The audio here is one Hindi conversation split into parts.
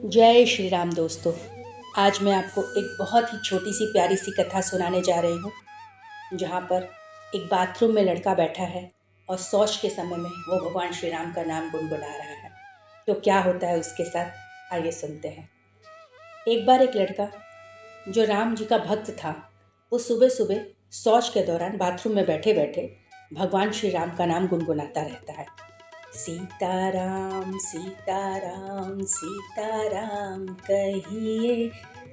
जय श्री राम दोस्तों। आज मैं आपको एक बहुत ही छोटी सी प्यारी सी कथा सुनाने जा रही हूँ, जहाँ पर एक बाथरूम में लड़का बैठा है और शौच के समय में वो भगवान श्री राम का नाम गुनगुना रहा है। तो क्या होता है उसके साथ, आइए सुनते हैं। एक बार एक लड़का जो राम जी का भक्त था, वो सुबह सुबह शौच के दौरान बाथरूम में बैठे बैठे भगवान श्री राम का नाम गुनगुनाता रहता है। सीताराम सीताराम सीताराम कहिए,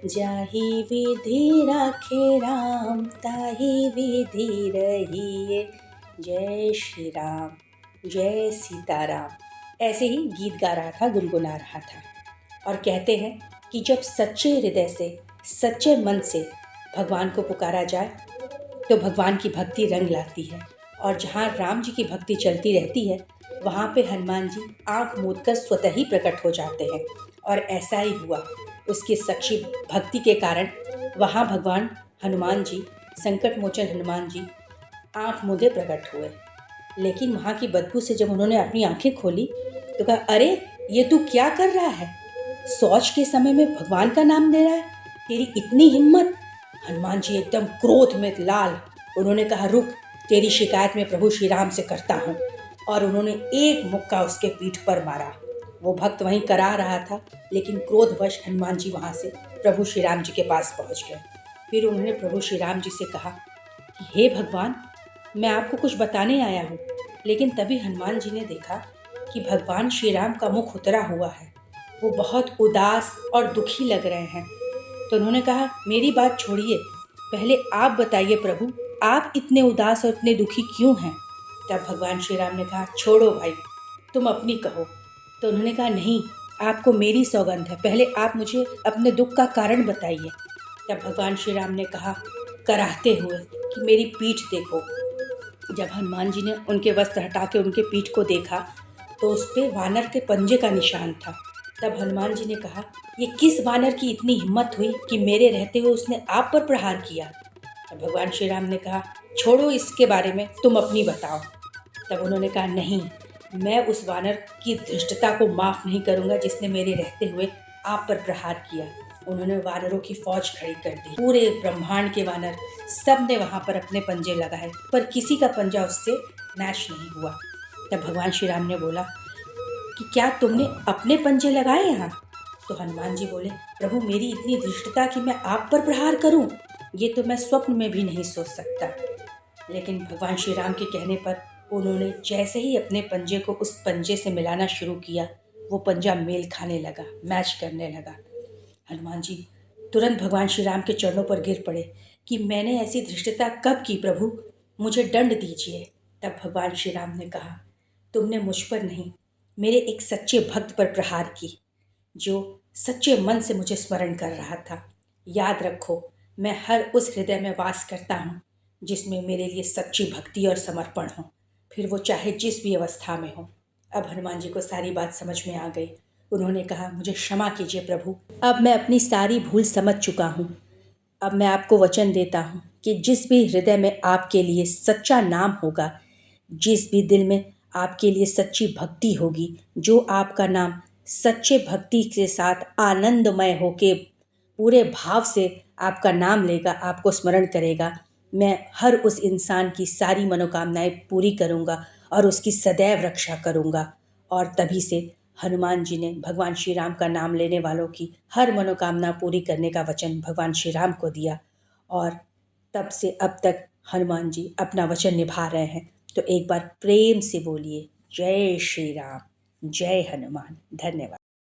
जाहि विधि राखे राम ताहि विधि रहिए। जय श्री राम जय सीताराम ऐसे ही गीत गा रहा था, गुनगुना रहा था। और कहते हैं कि जब सच्चे हृदय से, सच्चे मन से भगवान को पुकारा जाए तो भगवान की भक्ति रंग लाती है। और जहाँ राम जी की भक्ति चलती रहती है, वहाँ पे हनुमान जी आँख मूंद कर स्वतः ही प्रकट हो जाते हैं। और ऐसा ही हुआ, उसकी सच्ची भक्ति के कारण वहाँ भगवान हनुमान जी, संकट मोचन हनुमान जी आँख मूंदे प्रकट हुए। लेकिन वहाँ की बदबू से जब उन्होंने अपनी आँखें खोली तो कहा, अरे ये तू क्या कर रहा है? शौच के समय में भगवान का नाम ले रहा है, तेरी इतनी हिम्मत? हनुमान जी एकदम क्रोध में लाल। उन्होंने कहा, रुक, तेरी शिकायत मैं प्रभु श्री राम से करता हूँ। और उन्होंने एक मुक्का उसके पीठ पर मारा। वो भक्त वहीं करा रहा था, लेकिन क्रोधवश हनुमान जी वहाँ से प्रभु श्री राम जी के पास पहुँच गए। फिर उन्होंने प्रभु श्री राम जी से कहा कि हे भगवान, मैं आपको कुछ बताने आया हूँ। लेकिन तभी हनुमान जी ने देखा कि भगवान श्री राम का मुख उतरा हुआ है, वो बहुत उदास और दुखी लग रहे हैं। तो उन्होंने कहा, मेरी बात छोड़िए, पहले आप बताइए प्रभु, आप इतने उदास और इतने दुखी क्यों हैं? तब भगवान श्री राम ने कहा, छोड़ो भाई, तुम अपनी कहो। तो उन्होंने कहा, नहीं, आपको मेरी सौगंध है, पहले आप मुझे अपने दुख का कारण बताइए। तब भगवान श्री राम ने कहा कराहते हुए कि मेरी पीठ देखो। जब हनुमान जी ने उनके वस्त्र हटा के उनके पीठ को देखा तो उस पर वानर के पंजे का निशान था। तब हनुमान जी ने कहा, ये किस वानर की इतनी हिम्मत हुई कि मेरे रहते हुए उसने आप पर प्रहार किया? तब भगवान श्री राम ने कहा, छोड़ो इसके बारे में, तुम अपनी बताओ। तब उन्होंने कहा, नहीं, मैं उस वानर की धृष्टता को माफ़ नहीं करूँगा जिसने मेरे रहते हुए आप पर प्रहार किया। उन्होंने वानरों की फौज खड़ी कर दी। पूरे ब्रह्मांड के वानर सब ने वहाँ पर अपने पंजे लगाए, पर किसी का पंजा उससे मैच नहीं हुआ। तब भगवान श्री राम ने बोला कि क्या तुमने अपने पंजे लगाए यहाँ? तो हनुमान जी बोले, प्रभु, मेरी इतनी धृष्टता कि मैं आप पर प्रहार करूं, ये तो मैं स्वप्न में भी नहीं सोच सकता। लेकिन भगवान श्री राम के कहने पर उन्होंने जैसे ही अपने पंजे को उस पंजे से मिलाना शुरू किया, वो पंजा मेल खाने लगा, मैच करने लगा। हनुमान जी तुरंत भगवान श्री राम के चरणों पर गिर पड़े कि मैंने ऐसी धृष्टता कब की प्रभु, मुझे दंड दीजिए। तब भगवान श्री राम ने कहा, तुमने मुझ पर नहीं, मेरे एक सच्चे भक्त पर प्रहार की, जो सच्चे मन से मुझे स्मरण कर रहा था। याद रखो, मैं हर उस हृदय में वास करता हूँ जिसमें मेरे लिए सच्ची भक्ति और समर्पण हो, फिर वो चाहे जिस भी अवस्था में हो। अब हनुमान जी को सारी बात समझ में आ गई। उन्होंने कहा, मुझे क्षमा कीजिए प्रभु, अब मैं अपनी सारी भूल समझ चुका हूँ। अब मैं आपको वचन देता हूँ कि जिस भी हृदय में आपके लिए सच्चा नाम होगा, जिस भी दिल में आपके लिए सच्ची भक्ति होगी, जो आपका नाम सच्चे भक्ति के साथ आनंदमय होके पूरे भाव से आपका नाम लेगा, आपको स्मरण करेगा, मैं हर उस इंसान की सारी मनोकामनाएं पूरी करूंगा और उसकी सदैव रक्षा करूंगा। और तभी से हनुमान जी ने भगवान श्री राम का नाम लेने वालों की हर मनोकामना पूरी करने का वचन भगवान श्री राम को दिया। और तब से अब तक हनुमान जी अपना वचन निभा रहे हैं। तो एक बार प्रेम से बोलिए, जय श्री राम, जय हनुमान। धन्यवाद।